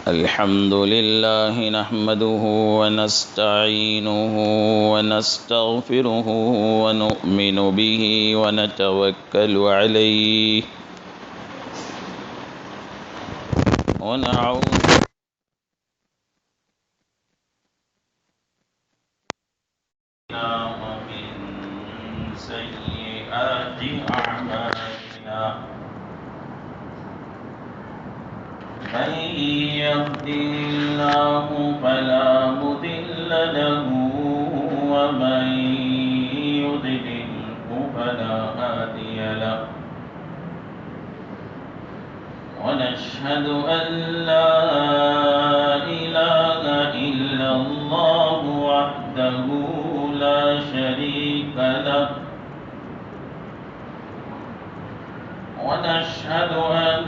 الحمد لله نحمده ونستعينه ونستغفره ونؤمن به ونتوكل عليه ونعوذ بالله من سيئات أعمالنا من يهده الله فلا مضل له ومن يضلله فلا هادي له ونشهد أن لا إله إلا الله وحده لا شريك له ونشهد أن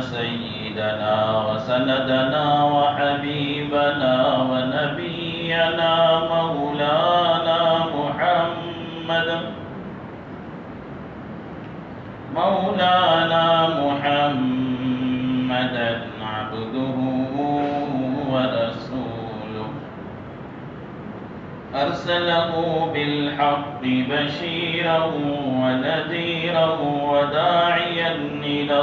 سيدنا وسندنا وحبيبنا ونبينا مولانا محمدا عبده ورسوله أرسله بالحق بشيرا ونذيرا وداعيا إلى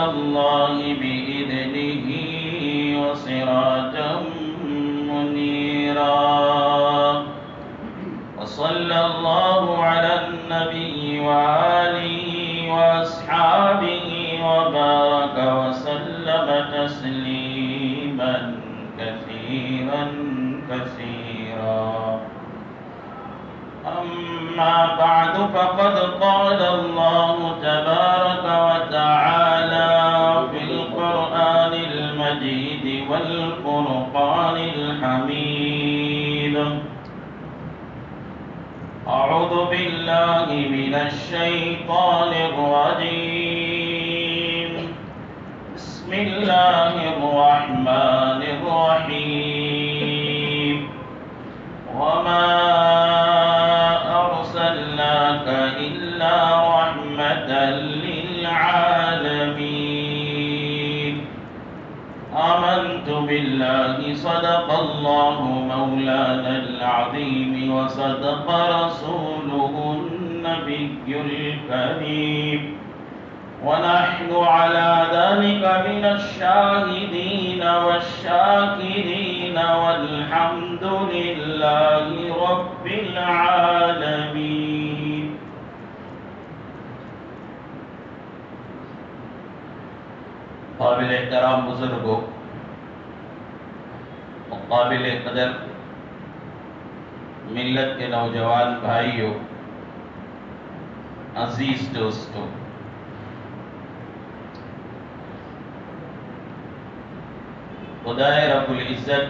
الله بإذنه وسراجا منيرا وصلى الله على النبي وآله وأصحابه وبارك وسلم تسليما كثيرا أما بعد فقد قال الله تبارك وتعالى في القرآن المجيد والفرقان الحميد أعوذ بالله من الشيطان الرجيم بسم الله الرحمن الرحيم وما أرسلناك إلا رحمة للعالمين آمنت بالله صدق الله مولانا العظيم وصدق رسوله النبي الكريم ونحن على ذلك من الشاهدين والشاكرين والحمد لله رب العالمين قابل احترام بزرگوں، قابل قدر ملت کے نوجوان بھائیوں، عزیز دوستوں، خدائے رب العزت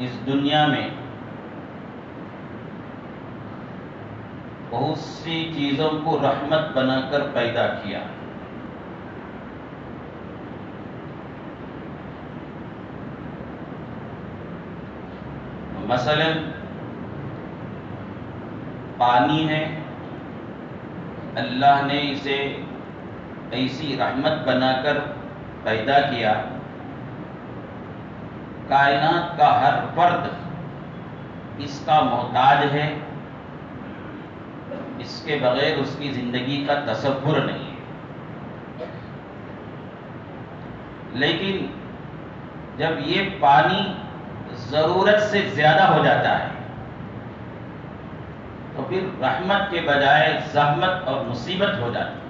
اس دنیا میں بہت سی چیزوں کو رحمت بنا کر پیدا کیا۔ مثلا پانی ہے، اللہ نے اسے ایسی رحمت بنا کر پیدا کیا، کائنات کا ہر فرد اس کا محتاج ہے، اس کے بغیر اس کی زندگی کا تصور نہیں ہے۔ لیکن جب یہ پانی ضرورت سے زیادہ ہو جاتا ہے تو پھر رحمت کے بجائے زحمت اور مصیبت ہو جاتی ہے۔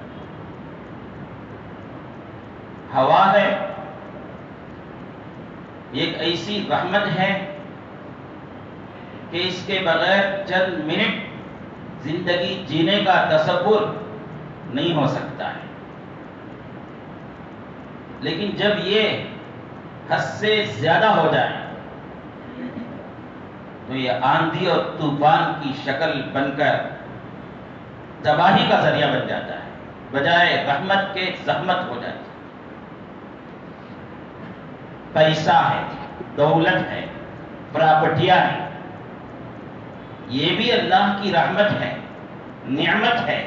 ہوا ہے، ایک ایسی رحمت ہے کہ اس کے بغیر چند منٹ زندگی جینے کا تصور نہیں ہو سکتا ہے۔ لیکن جب یہ حد سے زیادہ ہو جائے تو یہ آندھی اور طوفان کی شکل بن کر تباہی کا ذریعہ بن جاتا ہے، بجائے رحمت کے زحمت ہو جاتی ہے۔ پیسہ ہے، دولت ہے، پراپرٹیاں ہیں، یہ بھی اللہ کی رحمت ہے، نعمت ہے.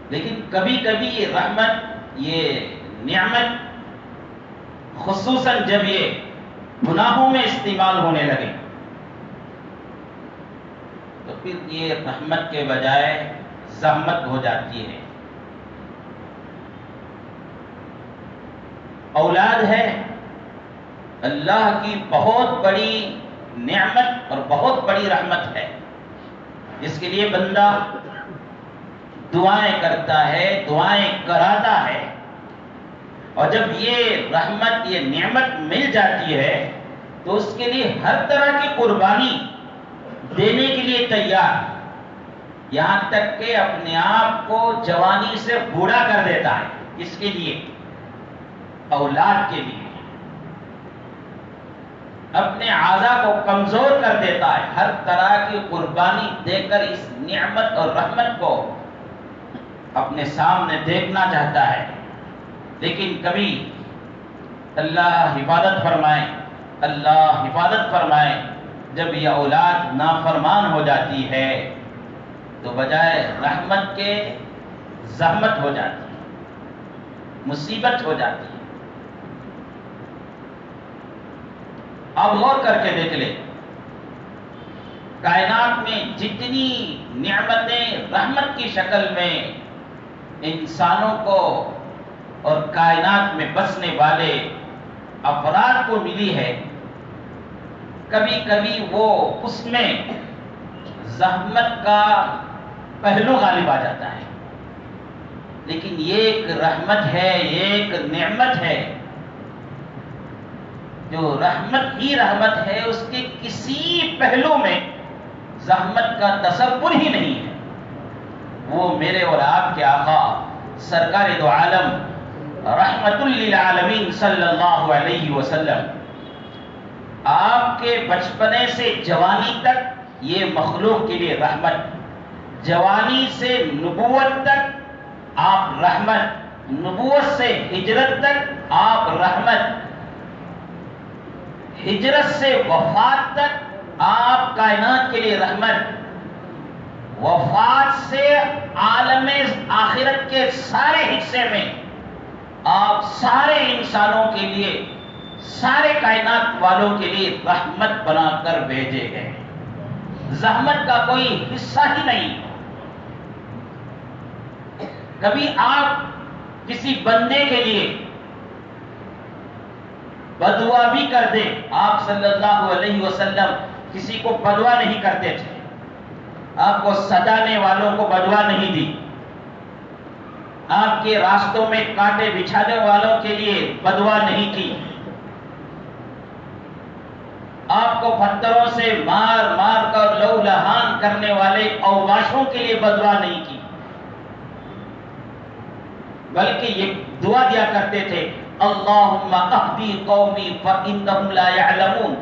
لیکن کبھی کبھی یہ رحمت، یہ نعمت، خصوصاً جب یہ گناہوں میں استعمال ہونے لگے تو پھر یہ رحمت کے بجائے زحمت ہو جاتی ہے. اولاد ہے اللہ کی بہت بڑی نعمت اور بہت بڑی رحمت ہے، جس کے لیے بندہ دعائیں کرتا ہے، دعائیں کراتا ہے، اور جب یہ رحمت، یہ نعمت مل جاتی ہے تو اس کے لیے ہر طرح کی قربانی دینے کے لیے تیار، یہاں تک کہ اپنے آپ کو جوانی سے بوڑھا کر دیتا ہے. اس کے لیے، اولاد کے لیے اپنے اعضاء کو کمزور کر دیتا ہے، ہر طرح کی قربانی دے کر اس نعمت اور رحمت کو اپنے سامنے دیکھنا چاہتا ہے. لیکن کبھی اللہ حفاظت فرمائے، اللہ حفاظت فرمائے، جب یہ اولاد نافرمان ہو جاتی ہے تو بجائے رحمت کے زحمت ہو جاتی ہے، مصیبت ہو جاتی ہے. آپ غور کر کے دیکھ لیں، کائنات میں جتنی نعمتیں رحمت کی شکل میں انسانوں کو اور کائنات میں بسنے والے افراد کو ملی ہے، کبھی کبھی وہ اس میں زحمت کا پہلو غالب آ جاتا ہے. لیکن یہ ایک رحمت ہے، یہ ایک نعمت ہے، جو رحمت ہی رحمت ہے، اس کے کسی پہلو میں زحمت کا تصور ہی نہیں ہے. وہ میرے اور آپ کے آقا سرکار دو عالم رحمت للعالمین صلی اللہ علیہ وسلم، آپ کے بچپنے سے جوانی تک یہ مخلوق کے لیے رحمت، جوانی سے نبوت تک آپ رحمت، نبوت سے ہجرت تک آپ رحمت، ہجرت سے وفات تک آپ کائنات کے لیے رحمت، وفات سے عالم آخرت کے سارے حصے میں آپ سارے انسانوں کے لیے، سارے کائنات والوں کے لیے رحمت بنا کر بھیجے گئے. زحمت کا کوئی حصہ ہی نہیں. کبھی آپ کسی بندے کے لیے بدعا بھی کر دیں، آپ صلی اللہ علیہ وسلم کسی کو بدعا نہیں کرتے تھے، آپ کو سجانے والوں کو بدعا نہیں دی، آپ کے راستوں میں کانٹے بچھانے والوں کے لیے بدعا نہیں کی، آپ کو پتھروں سے مار مار کر لو لہان کرنے والے اوباشوں کے لیے بدعا نہیں کی، بلکہ یہ دعا دیا کرتے تھے، اللہم اہدی قومی فانہم لا یعلمون،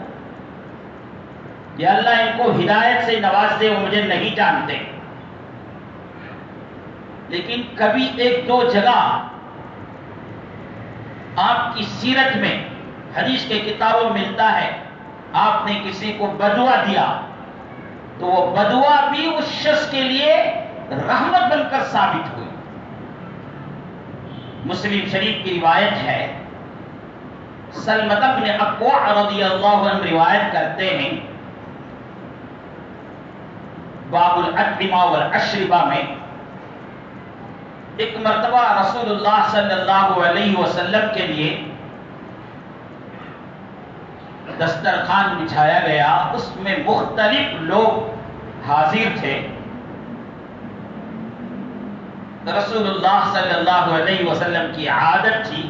یا اللہ ان کو ہدایت سے نواز دے، وہ مجھے نہیں جانتے. لیکن کبھی ایک دو جگہ آپ کی سیرت میں، حدیث کے کتابوں میں ملتا ہے، آپ نے کسی کو بدعا دیا تو وہ بدعا بھی اس شخص کے لیے رحمت بن کر ثابت ہوئی. مسلم شریف کی روایت ہے، سلمۃ بن اکوع رضی اللہ عنہ روایت کرتے ہیں، باب الاطعمہ والاشربہ میں، ایک مرتبہ رسول اللہ صلی اللہ علیہ وسلم کے لیے دسترخوان بچھایا گیا، اس میں مختلف لوگ حاضر تھے. رسول اللہ صلی اللہ علیہ وسلم کی عادت تھی،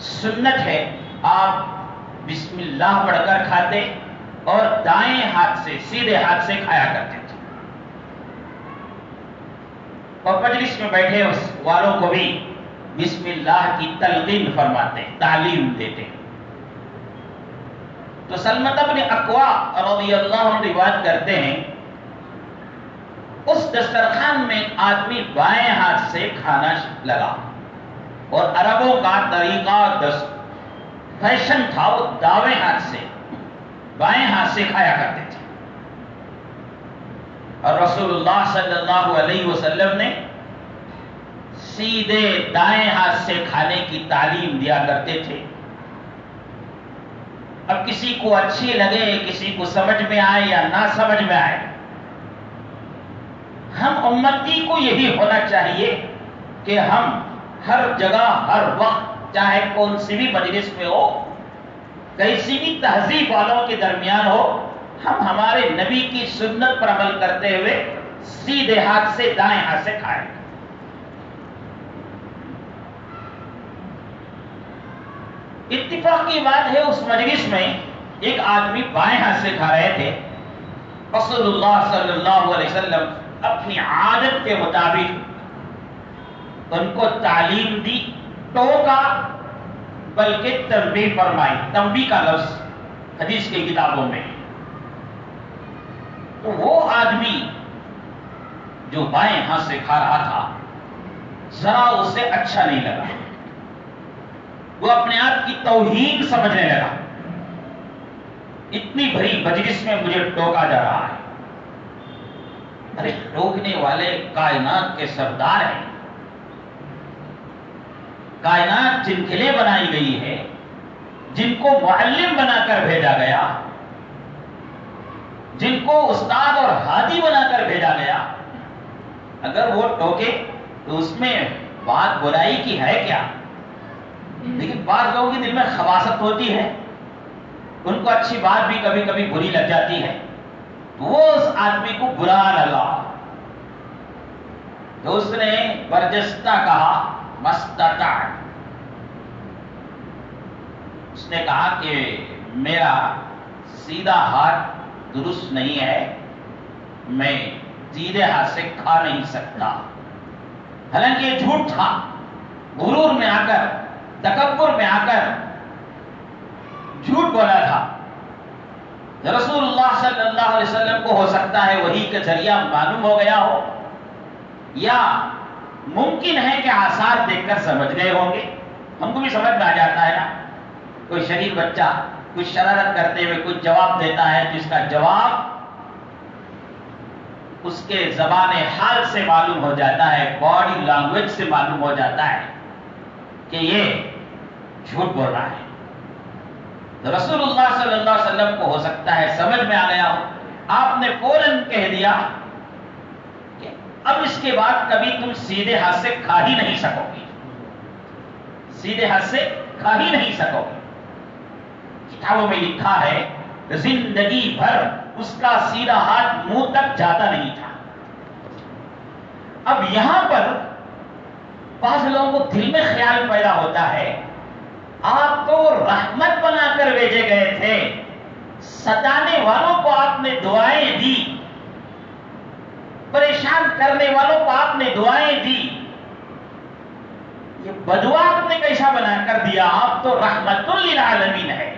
سنت ہے، آپ بسم اللہ پڑھ کر کھاتے اور دائیں ہاتھ سے، سیدھے ہاتھ سے کھایا کرتے تھے، اور مجلس میں بیٹھے اس والوں کو بھی بسم اللہ کی تلقین فرماتے، تعلیم دیتے. تو سلمۃ بن اکوع رضی اللہ عنہ روایت کرتے ہیں، اس دسترخوان میں آدمی بائیں ہاتھ سے کھانا لگا، اور عربوں کا طریقہ فیشن تھا، وہ دائیں ہاتھ سے، بائیں ہاتھ سے کھایا کرتے تھے. اور رسول اللہ صلی اللہ علیہ وسلم نے سیدھے دائیں ہاتھ سے کھانے کی تعلیم دیا کرتے تھے. اب کسی کو اچھی لگے، کسی کو سمجھ میں آئے یا نہ سمجھ میں آئے، ہم امتی کو یہی ہونا چاہیے کہ ہم ہر جگہ ہر وقت، چاہے کون سی بھی مجلس میں ہو، کیسی بھی تہذیب والوں کے درمیان ہو، ہم ہمارے نبی کی سنت پر عمل کرتے ہوئے سیدھے ہاتھ سے دائیں ہاتھ سے کھائیں. اتفاق کی بات ہے اس مجلس میں ایک آدمی بائیں ہاتھ سے کھا رہے تھے. رسول اللہ صلی اللہ علیہ وسلم اپنی عادت کے مطابق ان کو تعلیم دی، ٹوکا، بلکہ تنبیہ فرمائی. تنبیہ کا لفظ حدیث کی کتابوں میں. تو وہ آدمی جو بائیں ہاتھ سے کھا رہا تھا، ذرا اسے اچھا نہیں لگا. وہ اپنے آپ کی توہین سمجھنے لگا. اتنی بڑی مجلس میں مجھے ٹوکا جا رہا ہے. ارے ٹوکنے والے کائنات کے سردار ہیں. کائنات جن کے لیے بنائی گئی ہے، جن کو معلم بنا کر بھیجا گیا، جن کو استاد اور ہادی بنا کر بھیجا گیا، اگر وہ ٹوکے تو اس میں بات برائی کی ہے کیا؟ لیکن بعض لوگوں کے دل میں خباثت ہوتی ہے، ان کو اچھی بات بھی کبھی کبھی بری لگ جاتی ہے. وہ اس آدمی کو برا لگا تو اس نے برجستہ کہا مستطاع. اس نے کہا کہ میرا سیدھا ہاتھ درست نہیں ہے، میں سیدھے ہاتھ سے کھا نہیں سکتا. حالانکہ یہ جھوٹ تھا. غرور میں آ کر، تکبر میں آ کر جھوٹ بولا تھا. رسول اللہ صلی اللہ علیہ وسلم کو ہو سکتا ہے وحی کے ذریعہ معلوم ہو گیا ہو، یا ممکن ہے کہ آثار دیکھ کر سمجھ گئے ہوں گے. ہم کو بھی سمجھ میں آ جاتا ہے نا، کوئی شریف بچہ کچھ شرارت کرتے ہوئے کچھ جواب دیتا ہے تو اس کا جواب اس کے زبان حال سے معلوم ہو جاتا ہے، باڈی لینگویج سے معلوم ہو جاتا ہے کہ یہ جھوٹ بول رہا ہے. تو رسول اللہ صلی اللہ علیہ وسلم کو ہو سکتا ہے سمجھ میں آ گیا ہو. آپ نے فوراً کہہ دیا کہ اب اس کے بعد کبھی تم سیدھے ہاتھ سے کھا ہی نہیں سکو گی، سیدھے ہاتھ سے کھا ہی نہیں سکو گی. کتابوں میں لکھا ہے زندگی بھر اس کا سیدھا ہاتھ منہ تک جاتا نہیں تھا. اب یہاں پر بعض لوگوں کو دل میں خیال پیدا ہوتا ہے آپ تو رحمت بنا کر بھیجے گئے تھے، ستانے والوں کو آپ نے دعائیں دی، پریشان کرنے والوں کو آپ نے دعائیں دی، یہ بدعا آپ نے کیسا بنا کر دیا؟ آپ تو رحمت للعالمین ہے.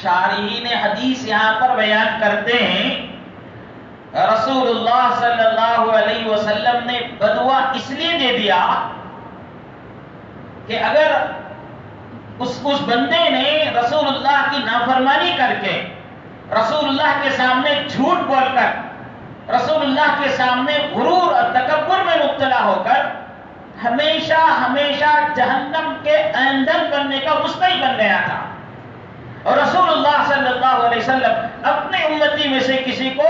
شارحین حدیث یہاں پر بیان کرتے ہیں رسول اللہ صلی اللہ علیہ وسلم نے بدعا اس لیے دے دیا کہ اگر اس بندے نے رسول اللہ کی نافرمانی کر کے، رسول اللہ کے سامنے جھوٹ بول کر، رسول اللہ کے سامنے غرور اور تکبر میں مبتلا ہو کر ہمیشہ ہمیشہ جہنم کے ایندھن بننے کا مستحق بن گیا تھا. اور رسول اللہ صلی اللہ علیہ وسلم اپنے امتی میں سے کسی کو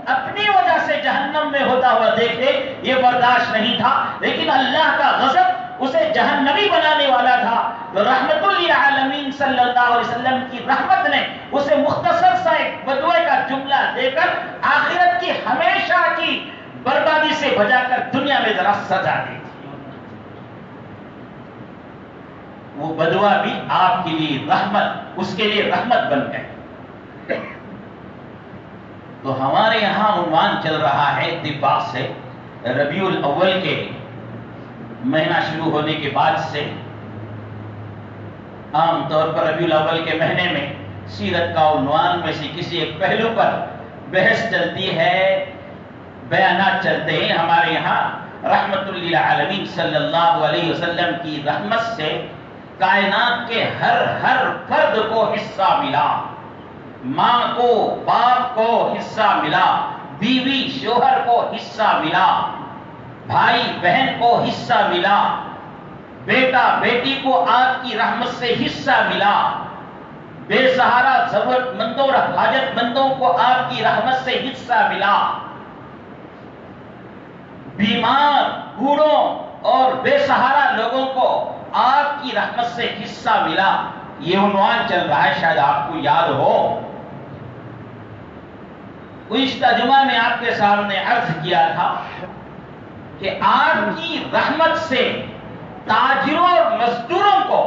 اپنی وجہ سے جہنم میں ہوتا ہوا دیکھے یہ برداشت نہیں تھا. لیکن اللہ کا غضب اسے جہنمی بنانے والا تھا. تو رحمت للعالمین صلی اللہ علیہ وسلم کی رحمت نے اسے مختصر سا ایک بدوے کا جملہ دے کر آخرت کی ہمیشہ کی بربادی سے بچا کر دنیا میں ذرا سزا دی. وہ بدعا بھی آپ کے لیے رحمت، اس کے لیے رحمت بن گئے. تو ہمارے یہاں عنوان چل رہا ہے اتفاق سے ربیع الاول کے مہینہ شروع ہونے کے بعد سے عام طور پر ربیع الاول کے مہینے میں سیرت کا عنوان میں سے کسی ایک پہلو پر بحث چلتی ہے، بیانات چلتے ہیں. ہمارے یہاں رحمت للعالمین صلی اللہ علیہ وسلم کی رحمت سے کائنات کے ہر فرد کو حصہ ملا. ماں کو، باپ کو حصہ ملا، بیوی شوہر کو حصہ ملا، بھائی بہن کو حصہ ملا، بیٹا بیٹی کو آپ کی رحمت سے حصہ ملا، بے سہارا ضرورت مندوں اور حاجت مندوں کو آپ کی رحمت سے حصہ ملا، بیمار بوڑھوں اور بے سہارا لوگوں کو آپ کی رحمت سے حصہ ملا۔ یہ عنوان چل رہا ہے، شاید آپ کو یاد ہو۔ گزشتہ جمعہ میں آپ کے سامنے عرض کیا تھا کہ آپ کی رحمت سے تاجروں اور مزدوروں کو،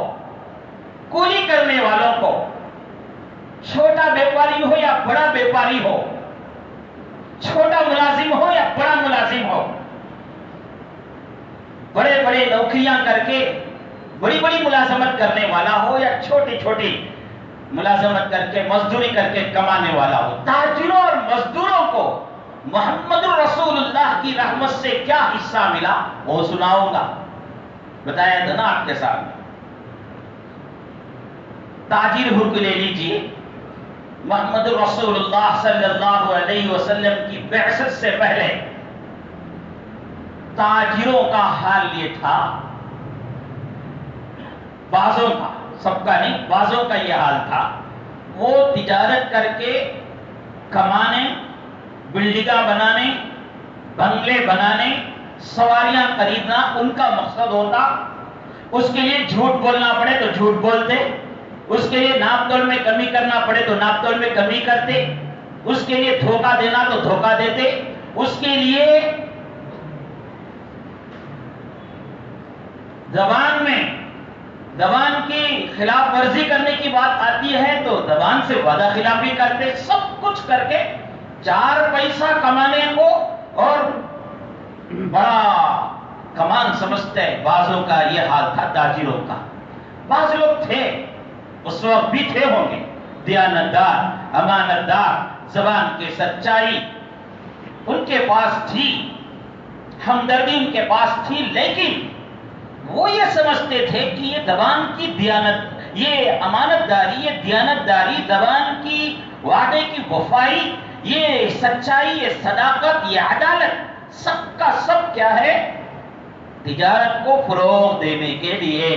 کولی کرنے والوں کو، چھوٹا بیپاری ہو یا بڑا بیپاری ہو، چھوٹا ملازم ہو یا بڑا ملازم ہو، بڑے بڑے نوکریاں کر کے بڑی بڑی ملازمت کرنے والا ہو یا چھوٹی چھوٹی ملازمت کر کے مزدوری کر کے کمانے والا ہو، تاجروں اور مزدوروں کو محمد رسول اللہ کی رحمت سے کیا حصہ ملا وہ سناؤں گا۔ بتایا تھا نا آپ کے سامنے۔ تاجر حق لے لیجئے، محمد رسول اللہ صلی اللہ علیہ وسلم کی بعثت سے پہلے تاجروں کا حال یہ تھا، بعضوں کا، سب کا نہیں، بعضوں کا یہ حال تھا، وہ تجارت کر کے کمانے، بلڈنگاں بنانے، بنگلے بنانے، سواریاں خریدنا ان کا مقصد ہوتا۔ اس کے لیے جھوٹ بولنا پڑے تو جھوٹ بولتے، اس کے لیے ناپ تول میں کمی کرنا پڑے تو ناپ تول میں کمی کرتے، اس کے لیے دھوکہ دینا تو دھوکہ دیتے، اس کے لیے زبان کی خلاف ورزی کرنے کی بات آتی ہے تو زبان سے وعدہ خلافی کرتے، سب کچھ کر کے 4 پیسہ کمانے کو اور بڑا کمان سمجھتے ہیں۔ بعضوں کا یہ حال تھا تاجروں کا۔ بعض لوگ تھے، اس وقت بھی تھے ہوں گے، دیانتدار، امانتدار، زبان کی سچائی ان کے پاس تھی، ہمدردی ان کے پاس تھی، لیکن وہ یہ سمجھتے تھے کہ یہ زبان کی دیانت، یہ امانت داری، یہ دیانت داری، زبان کی وعدے کی وفائی، یہ سچائی، یہ صداقت، یہ عدالت، سب کا سب کیا ہے؟ تجارت کو فروغ دینے کے لیے،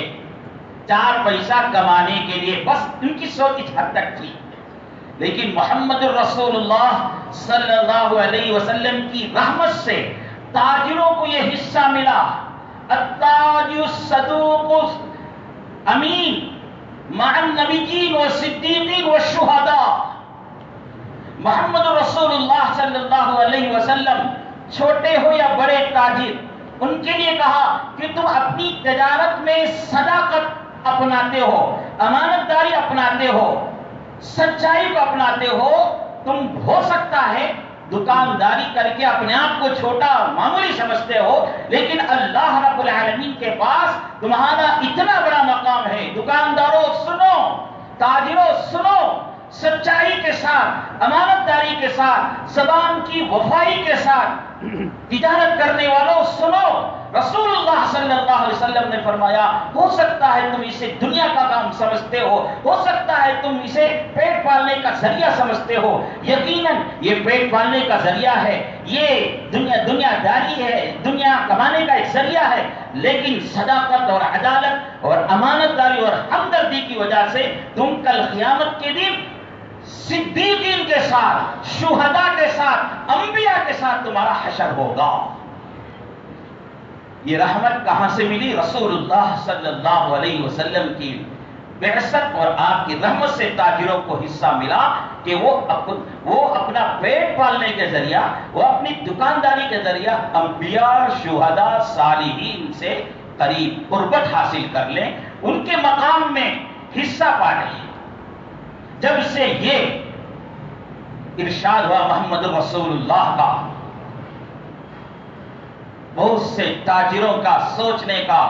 4 پیسہ کمانے کے لیے، بس ان کی سوچ اس حد تک تھی۔ لیکن محمد رسول اللہ صلی اللہ علیہ وسلم کی رحمت سے تاجروں کو یہ حصہ ملا، التاج الصدوق امین مع النبیین والصدیقین والشہداء۔ محمد رسول اللہ صلی اللہ علیہ وسلم چھوٹے ہو یا بڑے تاجر، ان کے لیے کہا کہ تم اپنی تجارت میں صداقت اپناتے ہو، امانت داری اپناتے ہو، سچائی کو اپناتے ہو، تم ہو سکتا ہے دکانداری کر کے اپنے آپ کو چھوٹا معمولی سمجھتے ہو، لیکن اللہ رب العالمین کے پاس تمہارا اتنا بڑا مقام ہے۔ دکانداروں سنو، تاجروں سنو، سچائی کے ساتھ، امانت داری کے ساتھ، زبان کی وفائی کے ساتھ تجارت کرنے والوں سنو، رسول اللہ صلی اللہ علیہ وسلم نے فرمایا، ہو سکتا ہے تم اسے دنیا کا کام سمجھتے ہو سکتا ہے تم اسے پیٹ پالنے کا ذریعہ سمجھتے ہو، یقیناً یہ پیٹ پالنے کا ذریعہ ہے، یہ دنیا داری ہے، دنیا کمانے کا ایک ذریعہ ہے، لیکن صداقت اور عدالت اور امانت داری اور ہمدردی کی وجہ سے تم کل قیامت کے دن صدیقین کے ساتھ، شہداء کے ساتھ، انبیاء کے ساتھ تمہارا حشر ہوگا۔ یہ رحمت کہاں سے ملی؟ رسول اللہ صلی اللہ علیہ وسلم کی بعثت اور آپ کی رحمت سے تاجروں کو حصہ ملا کہ وہ اپنا پیٹ پالنے کے ذریعہ، وہ اپنی دکانداری کے ذریعہ انبیاء، شہداء، صالحین سے قریب قربت حاصل کر لیں، ان کے مقام میں حصہ پا لیں۔ جب سے یہ ارشاد ہوا محمد رسول اللہ کا، بہت سے تاجروں کا سوچنے کا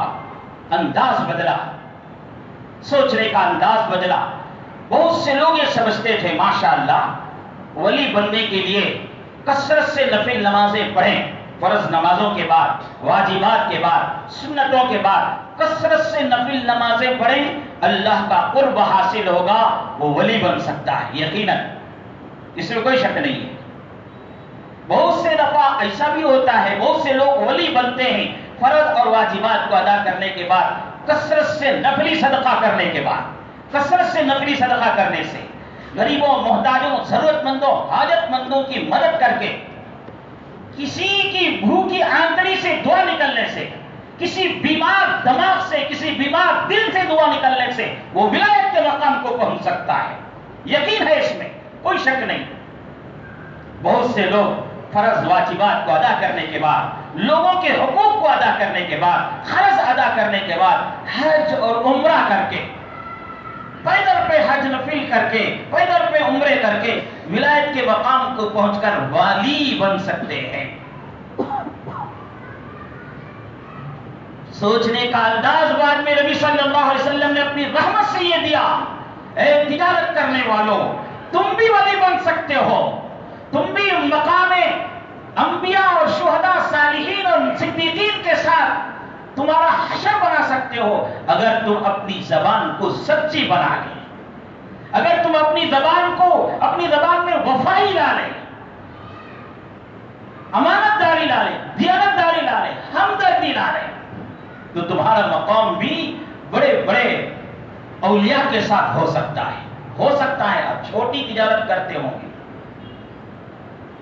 انداز بدلا، سوچنے کا انداز بدلا۔ بہت سے لوگ یہ سمجھتے تھے ماشاءاللہ ولی بننے کے لیے کثرت سے نفل نمازیں پڑھیں، فرض نمازوں کے بعد، واجبات کے بعد، سنتوں کے بعد کثرت سے نفل نمازیں پڑھیں، اللہ کا قرب حاصل ہوگا، وہ ولی بن سکتا ہے۔ یقیناً اس میں کوئی شک نہیں ہے، بہت سے دفعہ ایسا بھی ہوتا ہے، بہت سے لوگ ولی بنتے ہیں فرض اور واجبات کو ادا کرنے کے بعد، کثرت سے نفلی صدقہ کرنے کے بعد، کثرت سے نفلی صدقہ کرنے سے، غریبوں، محتاجوں، ضرورت مندوں، حاجت مندوں کی مدد کر کے، کسی کی بھوکی آنتڑی سے دعا نکلنے سے، کسی بیمار دماغ سے، کسی بیمار دل سے دعا نکلنے سے وہ ولایت کے مقام کو پہنچ سکتا ہے۔ یقین ہے اس میں، کوئی شک نہیں۔ بہت سے لوگ فرض واجبات کو ادا کرنے کے بعد، لوگوں کے حقوق کو ادا کرنے کے بعد، قرض ادا کرنے کے بعد، حج اور عمرہ کر کے، پیدل پہ حج نفل کر کے، پیدل پہ عمرے کر کے ولایت کے مقام کو پہنچ کر والی بن سکتے ہیں۔ سوچنے کا انداز بعد میں نبی صلی اللہ علیہ وسلم نے اپنی رحمت سے یہ دیا، اے تجارت کرنے والوں، تم بھی ولی بن سکتے ہو، تم بھی مقام انبیاء اور شہداء، صالحین اور صدیقین کے ساتھ تمہارا حشر بنا سکتے ہو اگر تم اپنی زبان کو سچی بنا لیں، اگر تم اپنی زبان میں وفائی لا لیں، امانت داری لا لیں، دیانت داری لا لیں، ہمدردی لا لیں، تو تمہارا مقام بھی بڑے بڑے اولیاء کے ساتھ ہو سکتا ہے۔ ہو سکتا ہے آپ چھوٹی تجارت کرتے ہوں گے،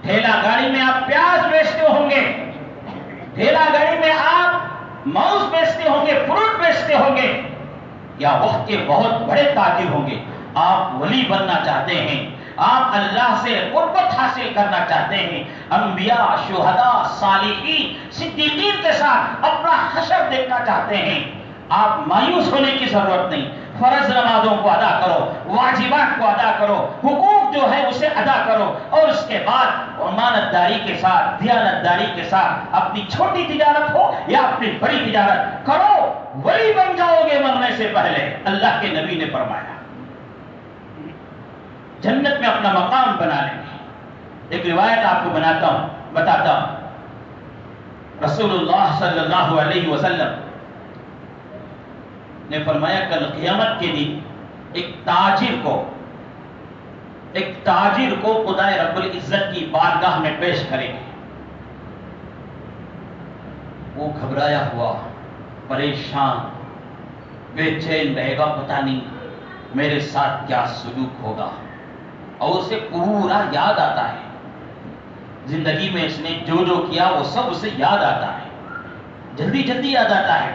ٹھیلا گاڑی میں آپ پیاز بیچتے ہوں گے، ٹھیلا گاڑی میں آپ ماؤس بیچتے ہوں گے، فروٹ بیچتے ہوں گے، یا وقت کے بہت بڑے تاجر ہوں گے، آپ ولی بننا چاہتے ہیں، آپ اللہ سے قربت حاصل کرنا چاہتے ہیں، انبیاء، شہداء، صالحین، صدیقین کے ساتھ اپنا حشر دیکھنا چاہتے ہیں، آپ مایوس ہونے کی ضرورت نہیں۔ فرض نمازوں کو ادا کرو، واجبات کو ادا کرو، حقوق جو ہے اسے ادا کرو، اور اس کے بعد امانت داری کے ساتھ، دیانت داری کے ساتھ اپنی چھوٹی تجارت ہو یا اپنی بڑی تجارت کرو، ولی بن جاؤ گے مرنے سے پہلے۔ اللہ کے نبی نے فرمایا جنت میں اپنا مقام بنا لیں گے۔ ایک روایت آپ کو بتاتا ہوں، رسول اللہ صلی اللہ علیہ وسلم نے فرمایا کل قیامت کے دن ایک تاجر کو خدائے رب العزت کی بارگاہ میں پیش کریں گے۔ وہ گھبرایا ہوا، پریشان، بے چین رہے گا، پتہ نہیں میرے ساتھ کیا سلوک ہوگا، اور اسے پورا یاد آتا ہے، زندگی میں اس نے جو جو کیا وہ سب اسے یاد آتا ہے، جلدی جلدی یاد آتا ہے،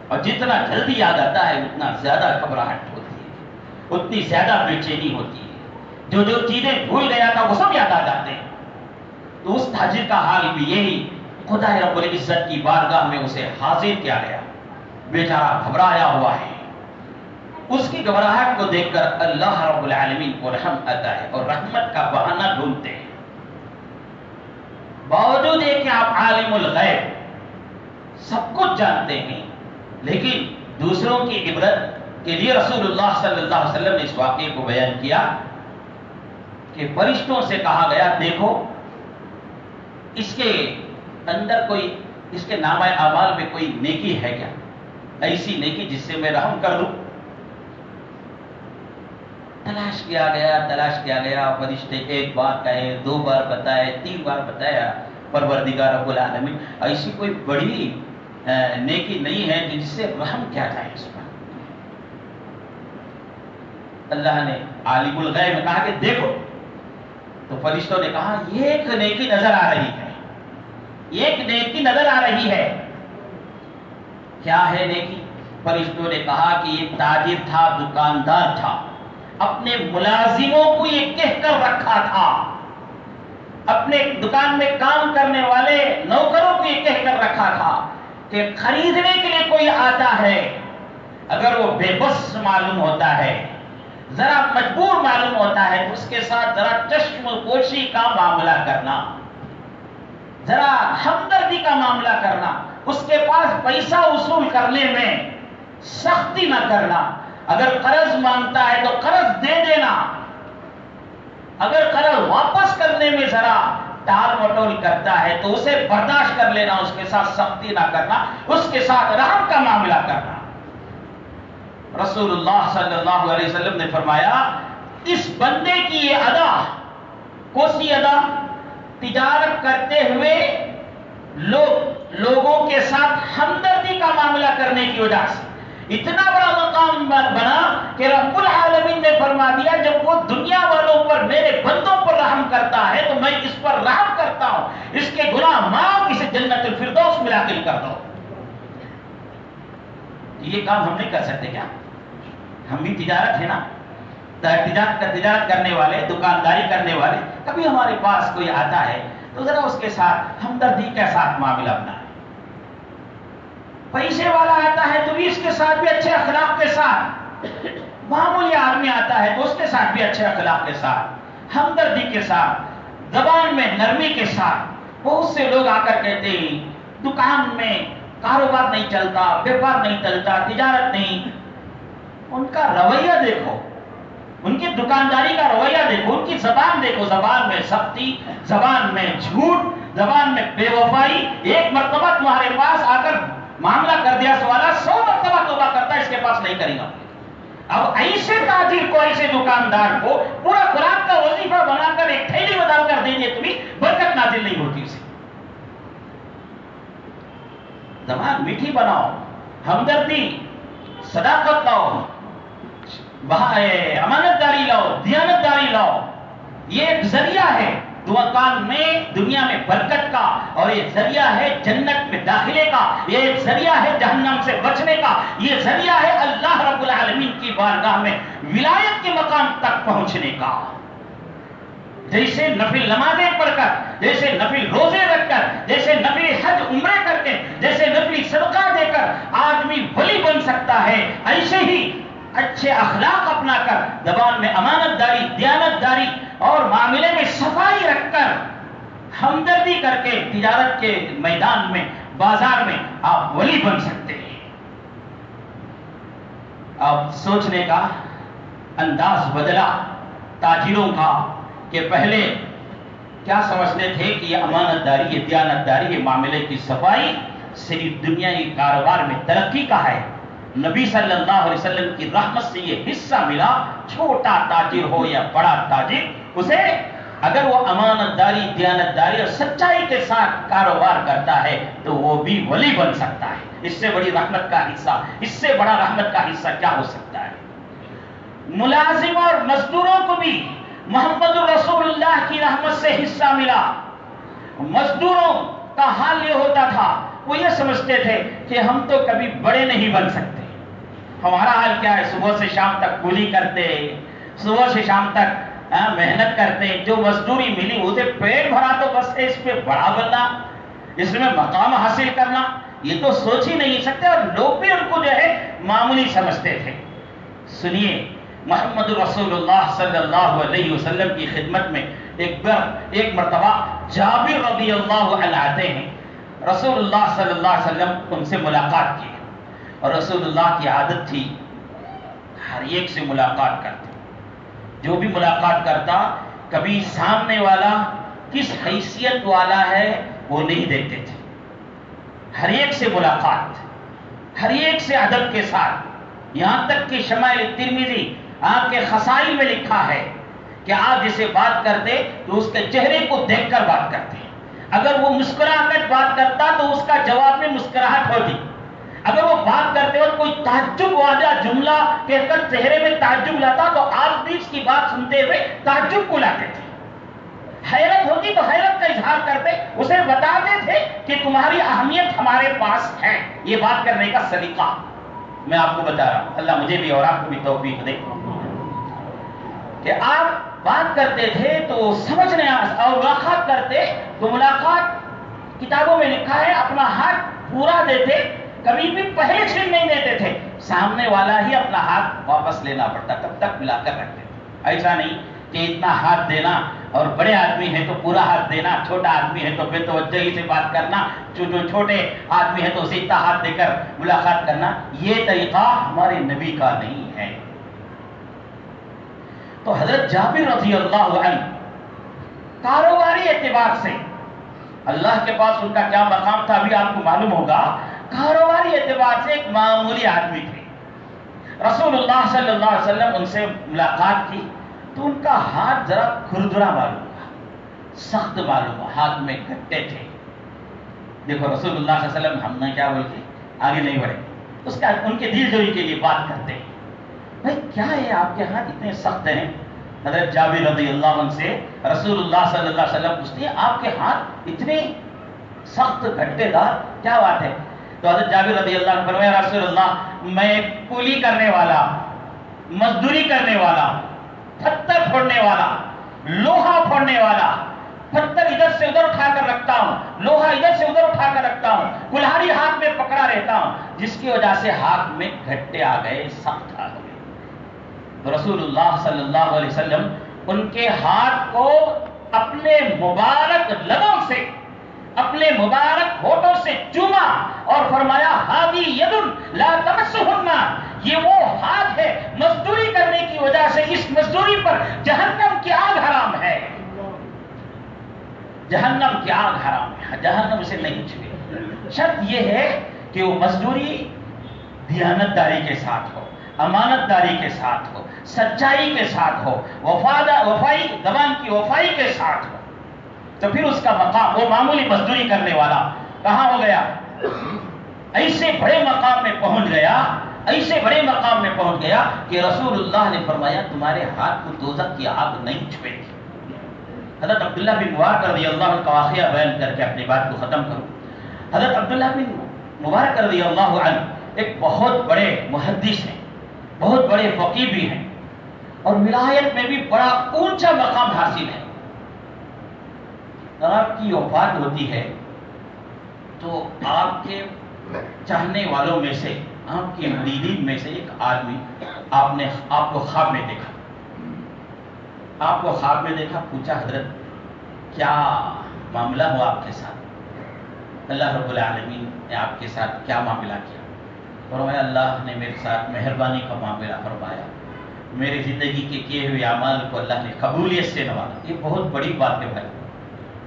اور جتنا جلدی یاد آتا ہے اتنا زیادہ گھبراہٹ ہوتی ہے، اتنی زیادہ بے چینی ہوتی ہے، جو جو چیزیں بھول گیا تھا وہ سب یاد آ جاتے ہیں۔ تو اس تاجر کا حال بھی یہی، خدا رب العزت کی بارگاہ میں اسے حاضر کیا گیا، بیچارہ گھبرایا ہوا ہے۔ اس کی گھبراہٹ کو دیکھ کر اللہ رب العالمین کو رحم آتا ہے اور رحمت کا بہانہ ڈھونڈتے ہیں۔ باوجود ہے کہ آپ عالم الغیب، سب کچھ جانتے ہیں، لیکن دوسروں کی عبرت کے لیے رسول اللہ صلی اللہ علیہ وسلم نے اس واقعے کو بیان کیا کہ فرشتوں سے کہا گیا دیکھو اس کے اندر کوئی، اس کے نامہ اعمال میں کوئی نیکی ہے کیا، ایسی نیکی جس سے میں رحم کر دوں۔ تلاش کیا گیا، فرشتے ایک بار کہے، دو بار بتائے، تین بار بتایا، پروردگار رب العالمین ایسی کوئی بڑی نیکی نہیں ہے جس سے رحم کیا جائے اس پر۔ اللہ نے عالم الغیب میں کہا کہ دیکھو، تو فرشتوں نے کہا یہ ایک نیکی نظر آ رہی ہے، ایک نیکی نظر آ رہی ہے۔ کیا ہے نیکی؟ فرشتوں نے کہا کہ یہ تاجر تھا، دکاندار تھا، اپنے ملازموں کو یہ کہہ کر رکھا تھا، اپنے دکان میں کام کرنے والے نوکروں کو یہ کہہ کر رکھا تھا کہ خریدنے کے لیے کوئی آتا ہے، اگر وہ بے بس معلوم ہوتا ہے، ذرا مجبور معلوم ہوتا ہے، اس کے ساتھ ذرا چشم پوشی کا معاملہ کرنا، ذرا ہمدردی کا معاملہ کرنا، اس کے پاس پیسہ وصول کرنے میں سختی نہ کرنا، اگر قرض مانگتا ہے تو قرض دے دینا، اگر قرض واپس کرنے میں ذرا ٹال مٹول کرتا ہے تو اسے برداشت کر لینا، اس کے ساتھ سختی نہ کرنا، اس کے ساتھ رحم کا معاملہ کرنا۔ رسول اللہ صلی اللہ علیہ وسلم نے فرمایا اس بندے کی یہ ادا، کون سی ادا؟ تجارت کرتے ہوئے لوگوں کے ساتھ ہمدردی کا معاملہ کرنے کی وجہ سے اتنا بڑا مقام بنا کہ رب العالمین نے فرما دیا جب وہ دنیا والوں پر میرے بندوں پر رحم کرتا ہے تو میں اس پر رحم کرتا ہوں، اس کے گناہ معاف، اسے جنت الفردوس میں داخل کر دو۔ یہ کام ہم نہیں کر سکتے کیا؟ ہم بھی تجارت ہے نا، تجارت کرنے والے، دکانداری کرنے والے، کبھی ہمارے پاس کوئی آتا ہے تو ذرا اس کے ساتھ ہمدردی کے ساتھ معاملہ اپنا ہے۔ پیسے والا آتا ہے تو بھی اس کے ساتھ بھی اچھے اخلاق کے ساتھ، معمولی آدمی آتا ہے تو اس کے ساتھ بھی اچھے اخلاق کے ساتھ، ہمدردی کے ساتھ، زبان میں نرمی کے ساتھ۔ بہت سے لوگ آ کر کہتے ہیں دکان میں کاروبار نہیں چلتا، بیپار نہیں چلتا، تجارت نہیں۔ ان کا رویہ دیکھو، ان کی دکانداری کا رویہ دیکھو، ان کی زبان دیکھو، زبان میں سختی، زبان میں جھوٹ، زبان میں بے وفائی۔ ایک مرتبہ تمہارے پاس آ کر معاملہ کر دیا سوالا، 100 مرتبہ توبہ کرتا ہے، اس کے پاس نہیں کرے گا۔ اب ایسے تاجر کو، ایسے دکاندار کو پورا قرآن کا وظیفہ بنا کر ایک تھیلی میں ڈال کر دے دیے، تمہیں برکت نازل نہیں ہوتی اسے۔ زبان میٹھی بناؤ، ہمدردی، صداقت لاؤ، امانت داری لاؤ، دیانت داری لاؤ۔ یہ ایک ذریعہ ہے دنیا میں برکت کا، اور یہ ذریعہ ہے جنت میں داخلے کا، یہ ایک ذریعہ ہے جہنم سے بچنے کا، یہ ذریعہ ہے اللہ رب العالمین کی بارگاہ میں ولایت کے مقام تک پہنچنے کا۔ جیسے نفل نمازیں پڑھ کر، جیسے نفل روزے رکھ کر، جیسے نفل حج عمرہ کر کے، جیسے نفل صدقہ دے کر آدمی ولی بن سکتا ہے، ایسے ہی اچھے اخلاق اپنا کر، زبان میں امانت داری، دیانت داری اور معاملے میں صفائی رکھ کر، ہمدردی کر کے تجارت کے میدان میں، بازار میں آپ ولی بن سکتے ہیں۔ اب سوچنے کا انداز بدلا تاجروں کا، کہ پہلے کیا سمجھتے تھے کہ یہ امانت داری، یہ دیانت داری، یہ معاملے کی صفائی صرف دنیائی کاروبار میں ترقی کا ہے۔ نبی صلی اللہ علیہ وسلم کی رحمت سے یہ حصہ ملا، چھوٹا تاجر ہو یا بڑا تاجر، اسے اگر وہ امانت داری، دیانت داری اور سچائی کے ساتھ کاروبار کرتا ہے تو وہ بھی ولی بن سکتا ہے۔ اس سے بڑی رحمت کا حصہ، اس سے بڑا رحمت کا حصہ کیا ہو سکتا ہے؟ ملازم اور مزدوروں کو بھی محمد رسول اللہ کی رحمت سے حصہ ملا۔ مزدوروں کا حال یہ ہوتا تھا، وہ یہ سمجھتے تھے کہ ہم تو کبھی بڑے نہیں بن سکتے، ہمارا حال کیا ہے، صبح سے شام تک کولی کرتے، صبح سے شام تک محنت کرتے، جو مزدوری ملی اسے پیٹ بھرا تو بس ہے، اس پہ بڑا بننا، اس میں مقام حاصل کرنا یہ تو سوچ ہی نہیں سکتے، اور لوگ بھی ان کو جو ہے معمولی سمجھتے تھے۔ سنیے، محمد رسول اللہ صلی اللہ علیہ وسلم کی خدمت میں ایک مرتبہ جابر رضی اللہ عنہ آتے ہیں۔ رسول اللہ صلی اللہ علیہ وسلم ان سے ملاقات کی، اور رسول اللہ کی عادت تھی ہر ایک سے ملاقات کرتے، جو بھی ملاقات کرتا کبھی سامنے والا کس حیثیت والا ہے وہ نہیں دیکھتے تھے، ہر ایک سے ملاقات، ہر ایک سے ادب کے ساتھ، یہاں تک کہ شمائل ترمذی آپ کے خصائل میں لکھا ہے کہ آپ جسے بات کرتے تو اس کے چہرے کو دیکھ کر بات کرتے، اگر وہ مسکرا کر بات کرتا تو اس کا جواب میں مسکراہٹ ہوتی، اگر وہ بات کرتے وقت کوئی تعجب والا جملہ کہہ کر چہرے میں تعجب لاتا تو آپ بھی اس کی بات سنتے ہوئے تعجب کو لاتے تھے، حیرت ہوتی تو حیرت کا اظہار کرتے، اسے بتاتے تھے کہ تمہاری اہمیت ہمارے پاس ہے۔ یہ بات کرنے کا سلیقہ میں آپ کو بتا رہا ہوں، اللہ مجھے بھی اور آپ کو بھی توفیق دے کہ آپ بات کرتے تھے تو سمجھنے اور ملاقات کرتے تو ملاقات کتابوں میں لکھا ہے اپنا ہاتھ پورا دیتے، کبھی بھی پہلے چھین نہیں دیتے تھے، سامنے والا ہی اپنا ہاتھ واپس لینا پڑتا، تب تک ملا کر رکھتے تھے۔ ایسا نہیں کہ اتنا ہاتھ دینا، اور بڑے آدمی ہیں تو پورا ہاتھ دینا، چھوٹا آدمی ہے تو بے توجہی سے بات کرنا، جو چھوٹے آدمی ہے تو اسے اتنا ہاتھ دے کر ملاقات کرنا، یہ طریقہ ہمارے نبی کا نہیں ہے۔ تو حضرت جابر رضی اللہ عنہ کاروباری اعتبار سے، اللہ کے پاس ان کا کیا مقام تھا ابھی آپ کو معلوم ہوگا، کاروباری اعتبار سے ایک معمولی آدمی تھے۔ رسول اللہ صلی اللہ علیہ وسلم ان سے ملاقات کی تو ان کا ہاتھ ذرا کھردرا معلوم ہوا، سخت معلوم، ہاتھ میں گھٹے تھے. دیکھو رسول اللہ صلی اللہ علیہ وسلم ہم نے کیا بول کے آگے نہیں بڑھے، اس کا ان کے دل جوئی کے لیے بات کرتے ہیں. بھائی کیا ہے آپ کے ہاتھ اتنے سخت ہیں؟ حضرت جابر رضی اللہ عنہ سے رسول اللہ صلی اللہ علیہ وسلم پوچھتے ہیں آپ کے ہاتھ اتنے سخت گھٹے دار، کیا بات ہے؟ تو حضرت جابر رضی اللہ عنہ فرمایا رسول اللہ میں کولی کرنے والا، مزدوری کرنے والا، پتھر پھوڑنے والا، لوہا پھوڑنے والا، پتھر ادھر سے ادھر اٹھا کر رکھتا ہوں، لوہا ادھر سے ادھر اٹھا کر رکھتا ہوں، کلہاڑی ہاتھ میں پکڑا رہتا ہوں، جس کی وجہ سے ہاتھ میں گھٹے آ گئے، سخت آ گئے. تو رسول اللہ صلی اللہ علیہ وسلم ان کے ہاتھ کو اپنے مبارک لبوں سے، اپنے مبارک ہونٹوں سے چوما اور فرمایا ہادی ید لا تمسہ النار، یہ وہ ہاتھ ہے مزدوری کرنے کی وجہ سے اس مزدوری پر جہنم کی آگ حرام ہے، جہنم کی آگ حرام ہے، جہنم اسے نہیں چھوئے. شرط یہ ہے کہ وہ مزدوری دیانتداری کے ساتھ ہو، امانت داری کے ساتھ ہو، سچائی کے ساتھ ہو، وفائی زبان کی وفائی کے ساتھ ہو، تو پھر اس کا مقام، وہ معمولی مزدوری کرنے والا کہاں ہو گیا؟ ایسے بڑے مقام میں پہنچ گیا، ایسے بڑے مقام میں پہنچ گیا کہ رسول اللہ نے فرمایا تمہارے ہاتھ کو دوزخ کی آگ نہیں چھوئے گی. حضرت عبداللہ بن مبارک رضی اللہ عنہ کا واقعہ بیان کر کے اپنی بات کو ختم کروں. حضرت عبداللہ بن مبارک رضی اللہ عنہ ایک بہت بڑے محدث ہیں، بہت بڑے فقیہ بھی ہیں، اور ولایت میں بھی بڑا اونچا مقام حاصل ہے. آپ کی وفات ہوتی ہے تو آپ کے چاہنے والوں میں سے، آپ کے مریدین میں سے ایک آدمی آپ کو خواب میں دیکھا، آپ کو خواب میں دیکھا، پوچھا حضرت کیا معاملہ ہوا آپ کے ساتھ؟ اللہ رب العالمین نے آپ کے ساتھ کیا معاملہ کیا؟ فرمایا اللہ نے میرے ساتھ مہربانی کا معاملہ فرمایا، میری زندگی کے کیے ہوئے اعمال کو اللہ نے قبولیت سے نوازا. یہ بہت بڑی بات ہے بھائی.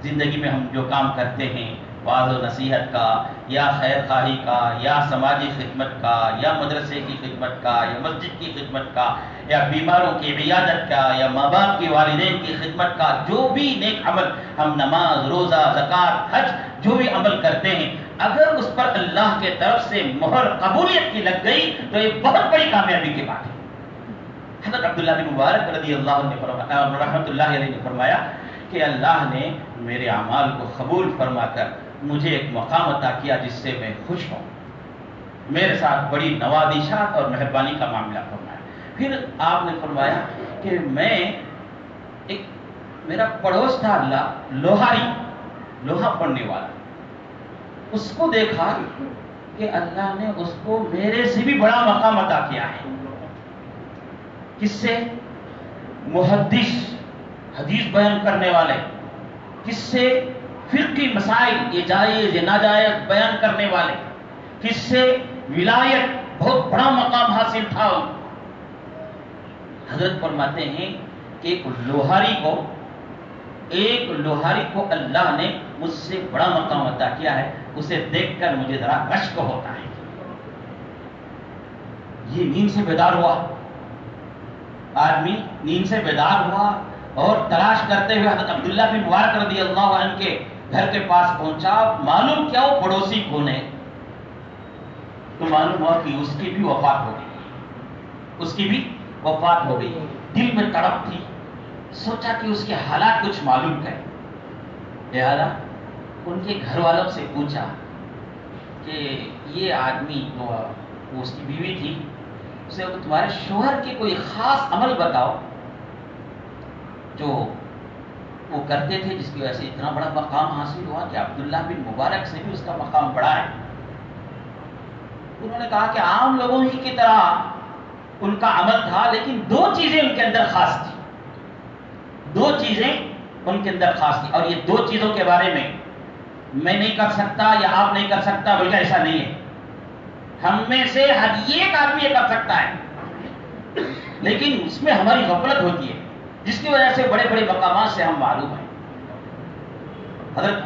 زندگی میں ہم جو کام کرتے ہیں، وعظ و نصیحت کا، یا خیر خواہی کا، یا سماجی خدمت کا، یا مدرسے کی خدمت کا، یا مسجد کی خدمت کا، یا بیماروں کی عیادت کا، یا ماں باپ کے والدین کی خدمت کا، جو بھی نیک عمل ہم نماز، روزہ، زکوٰۃ، حج، جو بھی عمل کرتے ہیں، اگر اس پر اللہ کے طرف سے مہر قبولیت کی لگ گئی تو یہ بہت بڑی کامیابی کی بات ہے. حضرت عبداللہ بن مبارک رضی اللہ عنہ رحمۃ اللہ علیہ نے فرمایا کہ اللہ نے میرے اعمال کو قبول فرما کر مجھے ایک مقام عطا کیا جس سے میں خوش ہوں. میرے ساتھ بڑی نوازشات اور مہربانی کا معاملہ فرمایا. پھر آپ نے فرمایا کہ میں ایک میرا پڑوس تھا لوہاری، لوہا پڑنے والا، اس کو دیکھا کہ اللہ نے اس کو میرے سے بھی بڑا مقام عطا کیا ہے. کس سے؟ محدث، حدیث بیان کرنے والے. کس سے؟ فقہی مسائل، یہ جائز یہ ناجائز بیان کرنے والے. کس سے؟ ولایت، بہت بڑا مقام حاصل تھا. حضرت فرماتے ہیں کہ ایک لوہاری کو اللہ نے مجھ سے بڑا مقام عطا کیا ہے، اسے دیکھ کر مجھے ذرا رشک ہوتا ہے. یہ نیند سے بیدار ہوا آدمی، نیند سے بیدار ہوا اور تلاش کرتے ہوئے حضرت عبداللہ بن مبارک رضی اللہ عنہ کے گھر کے پاس پہنچا. معلوم کیا وہ پڑوسی کون ہے؟ تو معلوم ہوا کہ اس کی بھی وفات ہو گئی، اس کی بھی وفات ہو گئی. دل میں تڑپ تھی، سوچا کہ اس کے حالات کچھ معلوم کریں. لہذا ان کے گھر والوں سے پوچھا کہ یہ آدمی وہ اس کی بیوی تھی، اسے تمہارے شوہر کے کوئی خاص عمل بتاؤ جو وہ کرتے تھے جس کی وجہ سے اتنا بڑا مقام حاصل ہوا کہ عبداللہ بن مبارک سے بھی اس کا مقام بڑا ہے. انہوں نے کہا کہ عام لوگوں ہی کی طرح ان کا عمل تھا، لیکن دو چیزیں ان کے اندر خاص تھی، دو چیزیں ان کے اندر خاص تھی. اور یہ دو چیزوں کے بارے میں میں نہیں کر سکتا یا آپ نہیں کر سکتا، بلکہ ایسا نہیں ہے. ہم میں سے ہر ایک آدمی یہ کر سکتا ہے، لیکن اس میں ہماری غفلت ہوتی ہے جس کی وجہ سے بڑے بڑے مقامات سے ہم معلوم ہیں. حضرت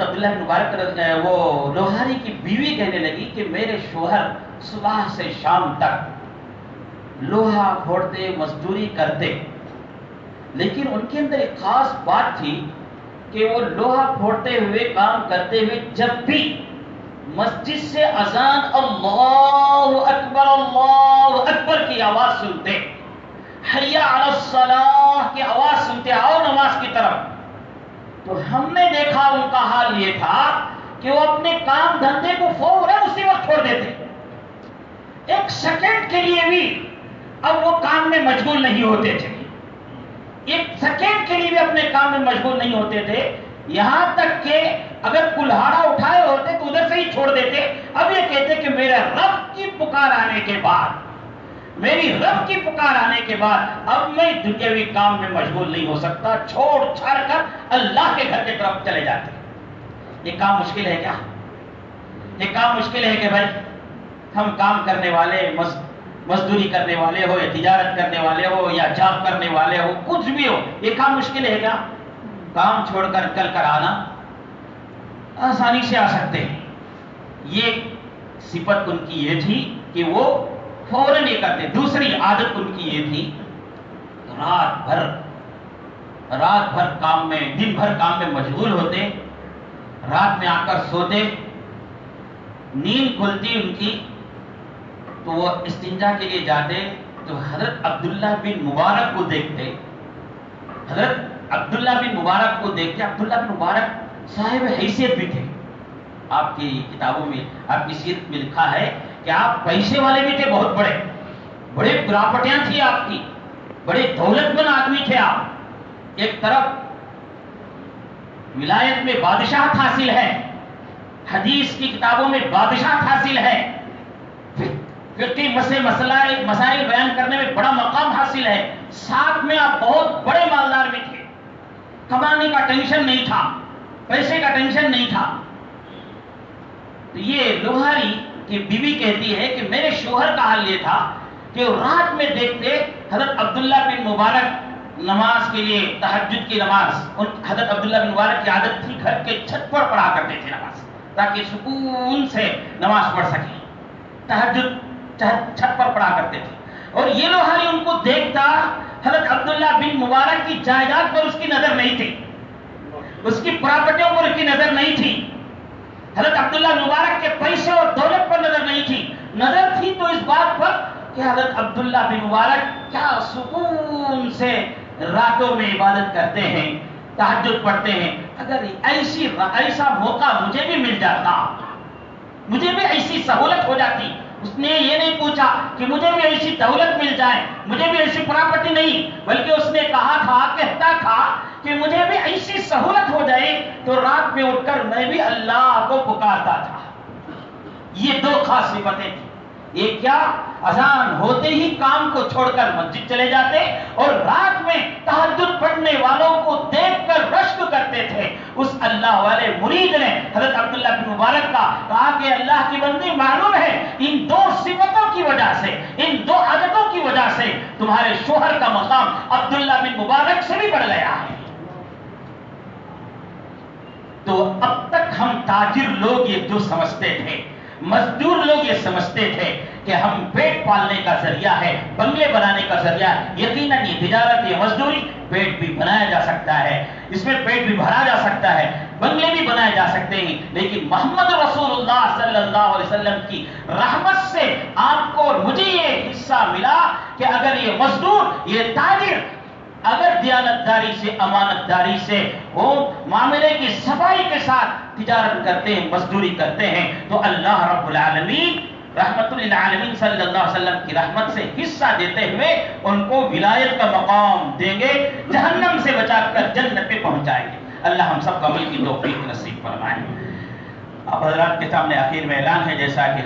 عبداللہ بن مبارک وہ لوہاری کی بیوی کہنے لگی کہ میرے شوہر صبح سے شام تک لوہا پھوڑتے، مزدوری کرتے، لیکن ان کے اندر ایک خاص بات تھی کہ وہ لوہا پھوڑتے ہوئے کام کرتے ہوئے جب بھی مسجد سے اذان اللہ اکبر کی آواز سنتے، حی علی الصلاۃ کی آواز سنتے، آؤ نماز کی طرف، تو ہم نے دیکھا ان کا حال یہ تھا کہ وہ اپنے کام دھندے کو فوراً اسی وقت چھوڑ دیتے، ایک سیکنڈ کے لیے بھی اب وہ کام میں مشغول نہیں ہوتے تھے، ایک سیکنڈ کے لیے بھی اپنے کام میں مشغول نہیں ہوتے تھے، یہاں تک کہ اگر کلہاڑا اٹھائے ہوتے تو ادھر سے ہی چھوڑ دیتے، اب یہ کہتے کہ میرے رب کی پکار آنے کے بعد، میری رب کی پکار آنے کے بعد اب میں دنیاوی کام میں مشغول نہیں ہو سکتا، چھوڑ چھاڑ کر اللہ کے گھر کی طرف چلے جاتے۔ یہ کام مشکل ہے کیا؟ یہ کام مشکل ہے کہ بھائی ہم کام کرنے والے، مزدوری کرنے والے ہو یا تجارت کرنے والے ہو یا جاب کرنے والے ہو، کچھ بھی ہو، یہ کام مشکل ہے کیا؟ کام چھوڑ کر کل کر آنا آسانی سے آ سکتے ہیں۔ یہ صفت ان کی یہ تھی کہ وہ فوراً یہ کرتے۔ دوسری عادت ان کی یہ تھی، رات بھر کام میں، دن بھر کام میں مشغول ہوتے، رات میں آ کر سوتے، نیند کھلتی ان کی تو وہ استنجا کے لیے جاتے تو حضرت عبداللہ بن مبارک کو دیکھتے، حضرت عبداللہ بن مبارک کو دیکھتے۔ عبداللہ بن مبارک صاحب حیثیت بھی تھے، آپ کی کتابوں میں، آپ کی سیرت میں لکھا ہے کہ آپ پیسے والے بھی تھے، بہت بڑے پراپرٹیاں تھی آپ کی، بڑے دولت مند آدمی تھے آپ۔ ایک طرف ولایت میں بادشاہت حاصل ہے، حدیث کی کتابوں میں بادشاہت حاصل ہے، فقہی مسائل بیان کرنے میں بڑا مقام حاصل ہے، ساتھ میں آپ بہت بڑے مالدار بھی تھے، کمانے کا ٹینشن نہیں تھا، پیسے کا ٹینشن نہیں تھا۔ تو یہ لوہاری کی بیوی کہتی ہے کہ میرے شوہر کا حال یہ تھا کہ رات میں دیکھتے حضرت عبداللہ بن مبارک نماز کے لیے، تہجد کی نماز، حضرت عبداللہ بن مبارک کی عادت تھی گھر کے چھت پر پڑھا کرتے تھے نماز، تاکہ سکون سے نماز پڑھ سکیں، تہجد چھت پر پڑھا کرتے تھے۔ اور یہ لوہاری ان کو دیکھتا، حضرت عبداللہ بن مبارک کی جائیداد پر اس کی نظر نہیں تھی، اس کی پراپرٹیوں پر اس کی نظر نہیں تھی، حضرت عبداللہ بن مبارک کے پیسے اور دولت پر نظر نہیں تھی، نظر تھی تو اس بات پر کہ حضرت عبداللہ بن مبارک کیا سکون سے راتوں میں عبادت کرتے ہیں، تہجد پڑھتے ہیں۔ اگر ایسا موقع مجھے بھی مل جاتا، مجھے بھی ایسی سہولت ہو جاتی۔ اس نے یہ نہیں پوچھا کہ مجھے بھی ایسی دولت مل جائے، مجھے بھی ایسی پراپرٹی نہیں، بلکہ اس نے کہتا تھا کہ مجھے بھی ایسی سہولت ہو جائے تو رات میں اٹھ کر میں بھی اللہ کو پکارتا تھا۔ یہ دو خاص صفتیں تھیں۔ یہ کیا؟ اذان ہوتے ہی کام کو چھوڑ کر مسجد چلے جاتے اور رات میں تہجد پڑھنے والوں کو دیکھ کر رشک کرتے تھے۔ اس اللہ والے مرید نے حضرت عبداللہ بن مبارک کا کہا کہ اللہ کی بندی، معلوم ہے ان دو صفتوں کی وجہ سے، ان دو عادتوں کی وجہ سے تمہارے شوہر کا مقام عبداللہ بن مبارک سے بھی بڑھ گیا ہے۔ تو اب تک ہم تاجر لوگ یہ جو سمجھتے تھے، مزدور لوگ یہ سمجھتے تھے کہ ہم پیٹ پالنے کا ذریعہ ہے، بنگلے بنانے کا ذریعہ ہے۔ یقیناً یہ تجارت، یہ مزدوری، پیٹ بھی بنایا جا سکتا ہے، اس میں پیٹ بھی بھرا جا سکتا ہے، بنگلے بھی بنائے جا سکتے ہیں، لیکن محمد رسول اللہ صلی اللہ علیہ وسلم کی رحمت سے آپ کو اور مجھے یہ حصہ ملا کہ اگر یہ مزدور، یہ تاجر اگر دیانتداری سے، امانت داری سے وہ معاملے کی صفائی کے ساتھ تجارت کرتے ہیں، مزدوری کرتے ہیں، تو اللہ رب العالمین رحمت للعالمین صلی اللہ علیہ وسلم کی رحمت سے حصہ دیتے ہوئے ان کو ولایت کا مقام دیں گے، جہنم سے بچا کر جنت پہ پہنچائیں گے۔ اللہ ہم سب کو عمل کی توفیق نصیب فرمائے۔ اب حضرات کے سامنے آخر میں اعلان ہے، جیسا کہ